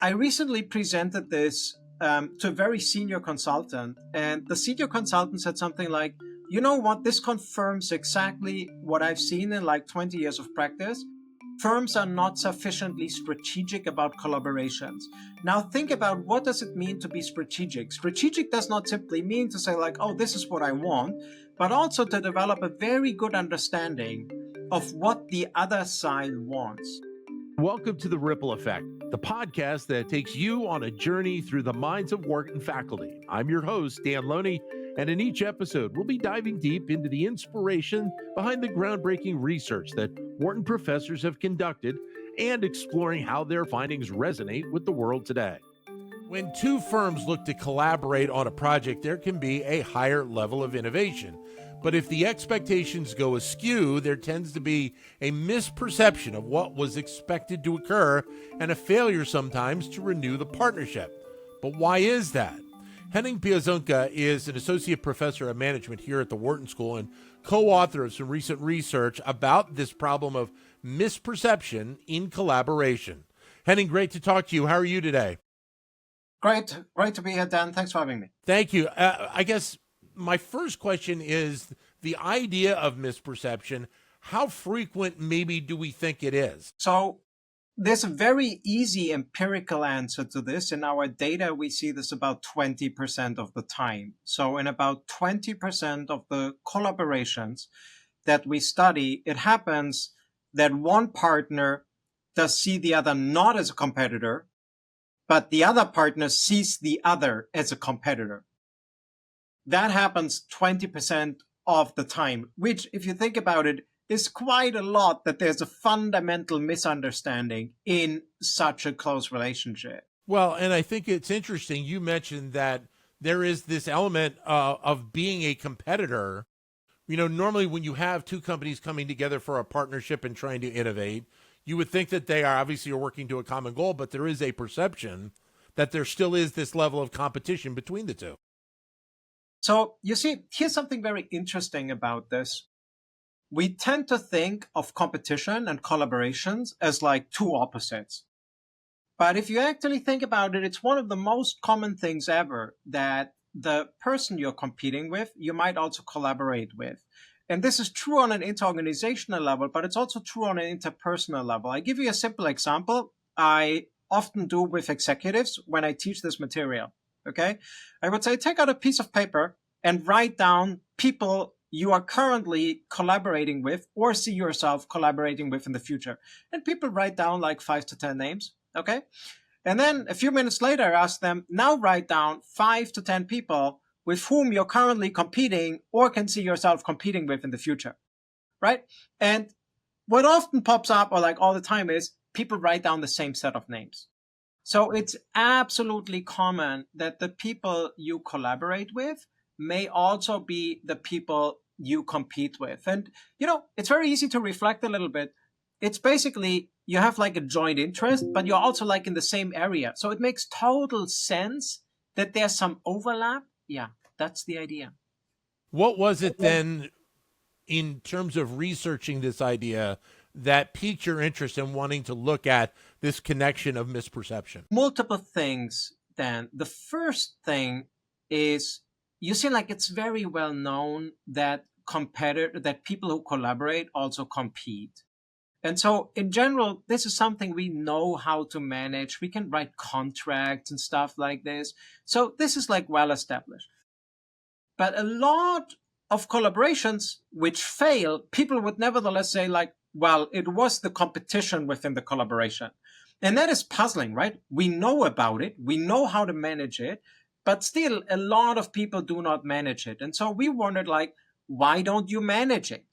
I recently presented this to a very senior consultant, and the senior consultant said something like, you know what, this confirms exactly what I've seen in like 20 years of practice. Firms are not sufficiently strategic about collaborations. Now think about, what does it mean to be strategic? Strategic does not simply mean to say like, oh, this is what I want, but also to develop a very good understanding of what the other side wants. Welcome to The Ripple Effect, the podcast that takes you on a journey through the minds of Wharton faculty. I'm your host, Dan Loney, and in each episode, we'll be diving deep into the inspiration behind the groundbreaking research that Wharton professors have conducted and exploring how their findings resonate with the world today. When two firms look to collaborate on a project, there can be a higher level of innovation. But if the expectations go askew, there tends to be a misperception of what was expected to occur and a failure sometimes to renew the partnership. But why is that? Henning Piezunka is an associate professor of management here at the Wharton School and co-author of some recent research about this problem of misperception in collaboration. Henning, great to talk to you. How are you today? Great to be here, Dan. Thanks for having me. Thank you. I guess my first question is the idea of misperception. How frequent maybe do we think it is? So there's a very easy empirical answer to this. In our data, we see this about 20% of the time. So in about 20% of the collaborations that we study, it happens that one partner does see the other not as a competitor, but the other partner sees the other as a competitor. That happens 20% of the time, which, if you think about it, is quite a lot, that there's a fundamental misunderstanding in such a close relationship. Well, and I think it's interesting. You mentioned that there is this element of being a competitor. You know, normally when you have two companies coming together for a partnership and trying to innovate, you would think that they are obviously working to a common goal, but there is a perception that there still is this level of competition between the two. So you see, here's something very interesting about this. We tend to think of competition and collaborations as like two opposites. But if you actually think about it, it's one of the most common things ever that the person you're competing with, you might also collaborate with. And this is true on an interorganizational level, but it's also true on an interpersonal level. I give you a simple example I often do with executives when I teach this material. Okay, I would say take out a piece of paper and write down people you are currently collaborating with or see yourself collaborating with in the future. And people write down like 5 to 10 names. Okay, and then a few minutes later, I ask them, now write down 5 to 10 people with whom you're currently competing or can see yourself competing with in the future, right? And what often pops up, or like all the time, is people write down the same set of names. So it's absolutely common that the people you collaborate with may also be the people you compete with. And, you know, it's very easy to reflect a little bit. It's basically, you have like a joint interest, but you're also like in the same area. So it makes total sense that there's some overlap. Yeah, that's the idea. What was it then, in terms of researching this idea, that piqued your interest in wanting to look at this connection of misperception? Multiple things, Dan. The first thing is, you see, like, it's very well known that people who collaborate also compete. And so in general, this is something we know how to manage. We can write contracts and stuff like this. So this is like well established. But a lot of collaborations which fail, people would nevertheless say like, well, it was the competition within the collaboration. And that is puzzling, right? We know about it. We know how to manage it. But still, a lot of people do not manage it. And so we wondered, like, why don't you manage it?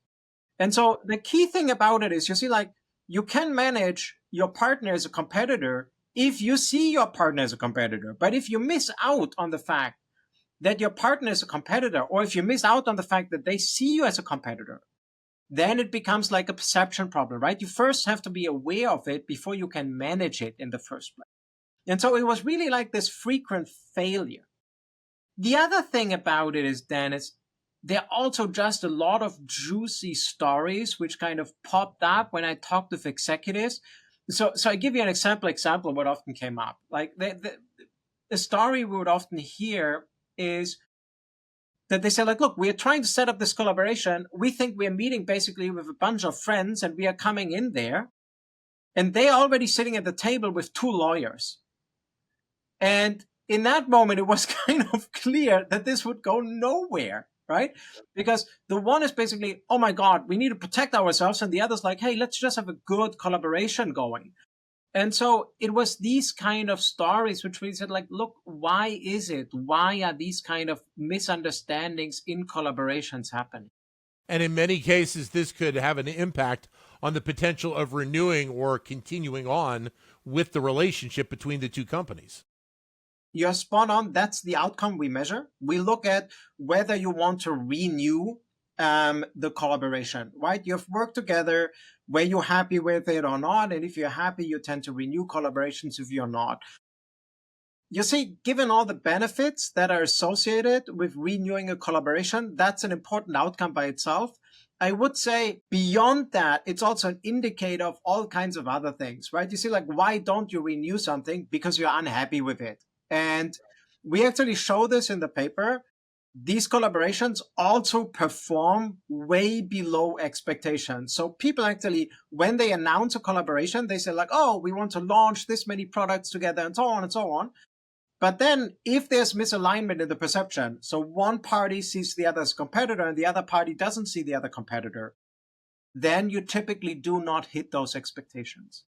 And so the key thing about it is, you see, like, you can manage your partner as a competitor if you see your partner as a competitor. But if you miss out on the fact that your partner is a competitor, or if you miss out on the fact that they see you as a competitor, then it becomes like a perception problem, right? You first have to be aware of it before you can manage it in the first place. And so it was really like this frequent failure. The other thing about it is, Dan, is there are also just a lot of juicy stories which kind of popped up when I talked with executives So I give you an example of what often came up. Like the story we would often hear is that they say, like, look, we're trying to set up this collaboration. We think we're meeting basically with a bunch of friends and we are coming in there. And they're already sitting at the table with two lawyers. And in that moment, it was kind of clear that this would go nowhere, right? Because the one is basically, oh my God, we need to protect ourselves. And the other's like, hey, let's just have a good collaboration going. And so it was these kind of stories which we said, like, look, why is it? Why are these kind of misunderstandings in collaborations happening? And in many cases, this could have an impact on the potential of renewing or continuing on with the relationship between the two companies. You're spot on. That's the outcome we measure. We look at whether you want to renew the collaboration, right? You've worked together, were you happy with it or not? And if you're happy, you tend to renew collaborations. If you're not, you see, given all the benefits that are associated with renewing a collaboration, that's an important outcome by itself. I would say beyond that, it's also an indicator of all kinds of other things, right? You see, like, why don't you renew something? Because you're unhappy with it. And we actually show this in the paper. These collaborations also perform way below expectations. So people actually, when they announce a collaboration, they say, like, oh, we want to launch this many products together and so on and so on. But then if there's misalignment in the perception, so one party sees the other as a competitor and the other party doesn't see the other competitor, then you typically do not hit those expectations.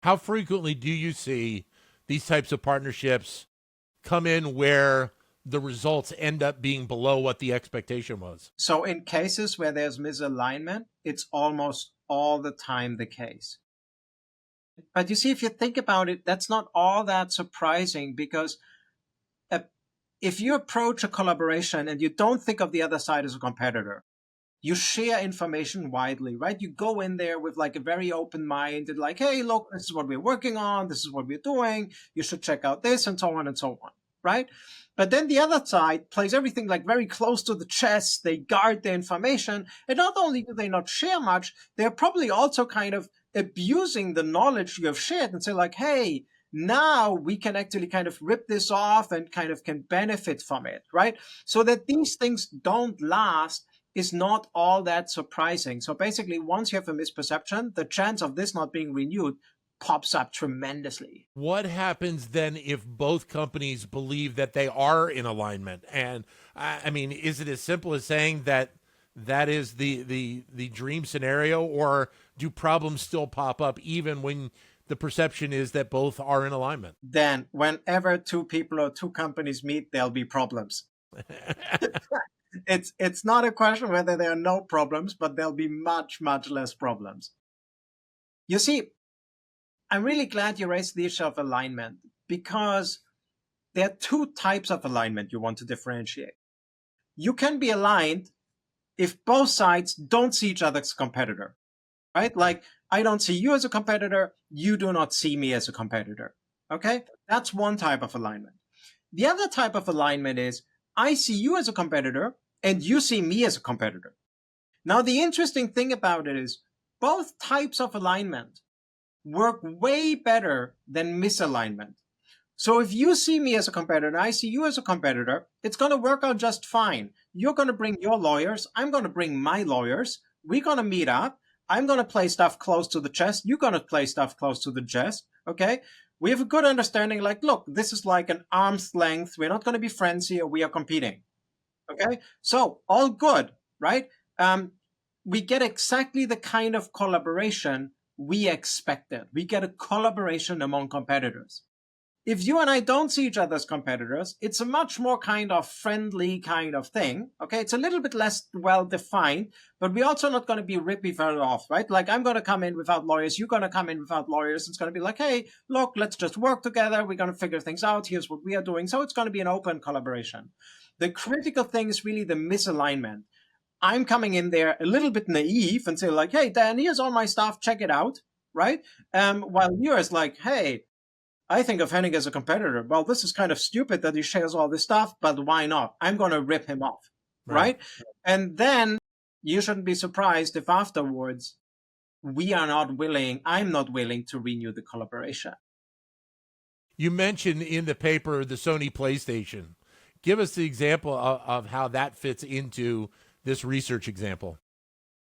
How frequently do you see these types of partnerships come in where the results end up being below what the expectation was? So in cases where there's misalignment, it's almost all the time the case. But you see, if you think about it, that's not all that surprising, because if you approach a collaboration and you don't think of the other side as a competitor, you share information widely, right? You go in there with like a very open mind and like, hey, look, this is what we're working on. This is what we're doing. You should check out this and so on and so on, right? But then the other side plays everything like very close to the chest. They guard the information. And not only do they not share much, they're probably also kind of abusing the knowledge you have shared and say like, hey, now we can actually kind of rip this off and kind of can benefit from it, right? So that these things don't last is not all that surprising. So basically, once you have a misperception, the chance of this not being renewed pops up tremendously. What happens then if both companies believe that they are in alignment? And I mean, is it as simple as saying that that is the dream scenario, or do problems still pop up even when the perception is that both are in alignment? Then whenever two people or two companies meet, there'll be problems. It's not a question whether there are no problems, but there'll be much, much less problems. You see, I'm really glad you raised the issue of alignment, because there are two types of alignment you want to differentiate. You can be aligned if both sides don't see each other as a competitor, right? Like, I don't see you as a competitor, you do not see me as a competitor, okay? That's one type of alignment. The other type of alignment is, I see you as a competitor and you see me as a competitor. Now, the interesting thing about it is both types of alignment work way better than misalignment. So if you see me as a competitor and I see you as a competitor, it's going to work out just fine. You're going to bring your lawyers. I'm going to bring my lawyers. We're going to meet up. I'm going to play stuff close to the chest. You're going to play stuff close to the chest. Okay? We have a good understanding, like, look, this is like an arm's length. We're not going to be friends here. We are competing. Okay? So all good, right? We get exactly the kind of collaboration we expected. We get a collaboration among competitors. If you and I don't see each other as competitors, it's a much more kind of friendly kind of thing. Okay, it's a little bit less well defined, but we're also not going to be rippy very off, right? Like, I'm going to come in without lawyers, you're going to come in without lawyers. It's going to be like, hey, look, let's just work together. We're going to figure things out. Here's what we are doing. So it's going to be an open collaboration. The critical thing is really the misalignment. I'm coming in there a little bit naive and say like, hey, Dan, here's all my stuff. Check it out, right? While yours like, hey, I think of Henning as a competitor. Well, this is kind of stupid that he shares all this stuff, but why not? I'm going to rip him off, right? And then you shouldn't be surprised if afterwards I'm not willing to renew the collaboration. You mentioned in the paper the Sony PlayStation. Give us the example of how that fits into this research example.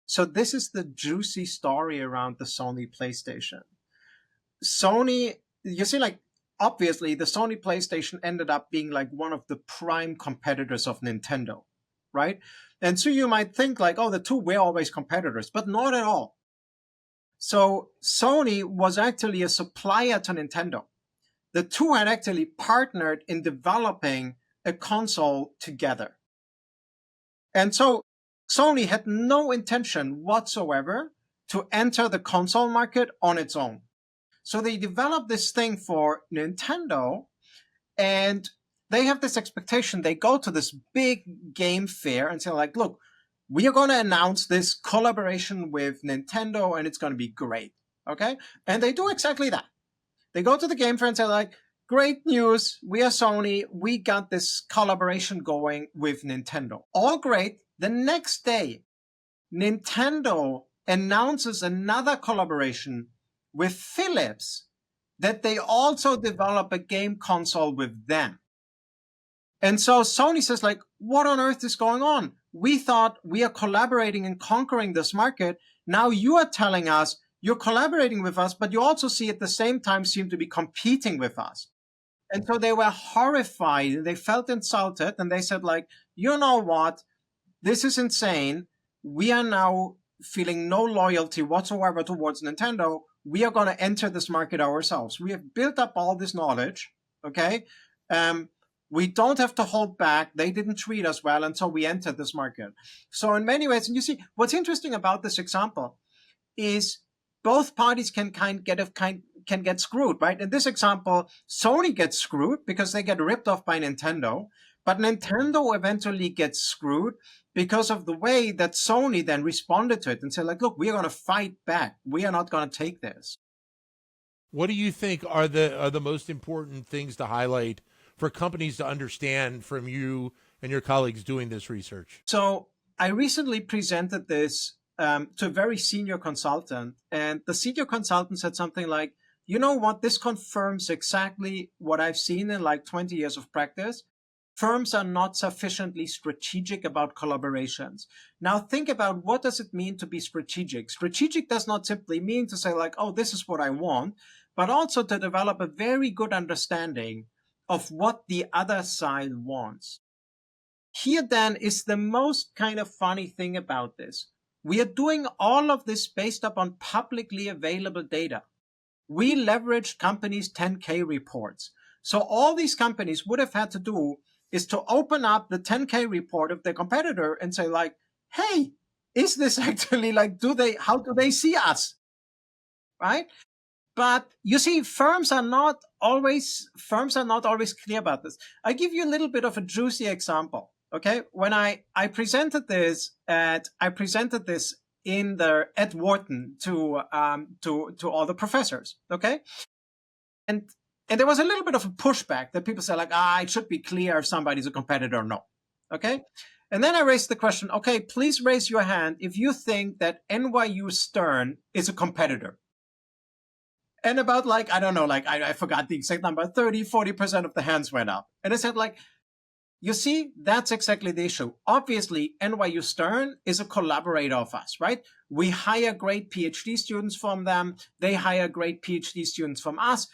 So this is the juicy story around the Sony PlayStation. Sony, you see, like, obviously the Sony PlayStation ended up being like one of the prime competitors of Nintendo, right? And so you might think like, oh, the two were always competitors, but not at all. So Sony was actually a supplier to Nintendo. The two had actually partnered in developing a console together. And so Sony had no intention whatsoever to enter the console market on its own. So they developed this thing for Nintendo, and they have this expectation. They go to this big game fair and say like, look, we are going to announce this collaboration with Nintendo and it's going to be great. Okay. And they do exactly that. They go to the game fair and say like, great news. We are Sony. We got this collaboration going with Nintendo. All great. The next day, Nintendo announces another collaboration with Philips that they also develop a game console with them. And so Sony says like, what on earth is going on? We thought we are collaborating and conquering this market. Now you are telling us you're collaborating with us, but you also see at the same time seem to be competing with us. And so they were horrified. They felt insulted. And they said like, you know what? This is insane. We are now feeling no loyalty whatsoever towards Nintendo. We are going to enter this market ourselves. We have built up all this knowledge. Okay. We don't have to hold back. They didn't treat us well. And so we entered this market. So in many ways, and you see, what's interesting about this example is both parties can get screwed, right? In this example, Sony gets screwed because they get ripped off by Nintendo, but Nintendo eventually gets screwed because of the way that Sony then responded to it and said like, look, we are going to fight back. We are not going to take this. What do you think are the most important things to highlight for companies to understand from you and your colleagues doing this research? So I recently presented this to a very senior consultant, and the senior consultant said something like, you know what, this confirms exactly what I've seen in like 20 years of practice. Firms are not sufficiently strategic about collaborations. Now think about, what does it mean to be strategic? Strategic does not simply mean to say like, oh, this is what I want, but also to develop a very good understanding of what the other side wants. Here then is the most kind of funny thing about this. We are doing all of this based upon publicly available data. We leveraged companies' 10K reports. So all these companies would have had to do is to open up the 10K report of their competitor and say like, hey, is this actually like, how do they see us? Right? But you see, firms are not always clear about this. I give you a little bit of a juicy example. Okay, when I presented this at Wharton to all the professors. Okay, and there was a little bit of a pushback that people say like, it should be clear if somebody's a competitor or not. Okay, and then I raised the question. Okay, please raise your hand if you think that NYU Stern is a competitor. And about like, I don't know, like I forgot the exact number, 30-40% of the hands went up. And I said like, you see, that's exactly the issue. Obviously, NYU Stern is a collaborator of us, right? We hire great PhD students from them. They hire great PhD students from us.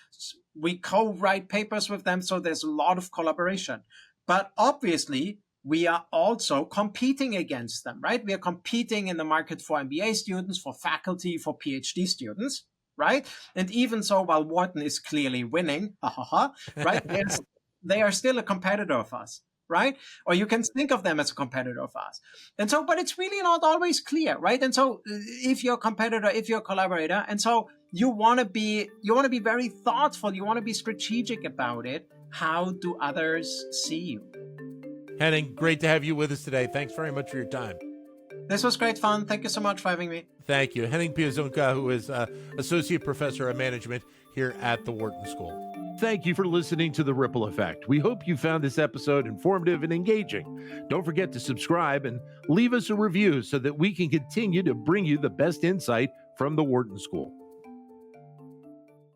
We co-write papers with them. So there's a lot of collaboration. But obviously, we are also competing against them, right? We are competing in the market for MBA students, for faculty, for PhD students, right? And even so, while Wharton is clearly winning, right? They are still a competitor of us. Right? Or you can think of them as a competitor of us. And so, but it's really not always clear, right? And so if you're a competitor, if you're a collaborator, and so you want to be very thoughtful, you want to be strategic about it. How do others see you? Henning, great to have you with us today. Thanks very much for your time. This was great fun. Thank you so much for having me. Thank you. Henning Piezunka, who is Associate Professor of Management here at the Wharton School. Thank you for listening to The Ripple Effect. We hope you found this episode informative and engaging. Don't forget to subscribe and leave us a review so that we can continue to bring you the best insight from the Wharton School.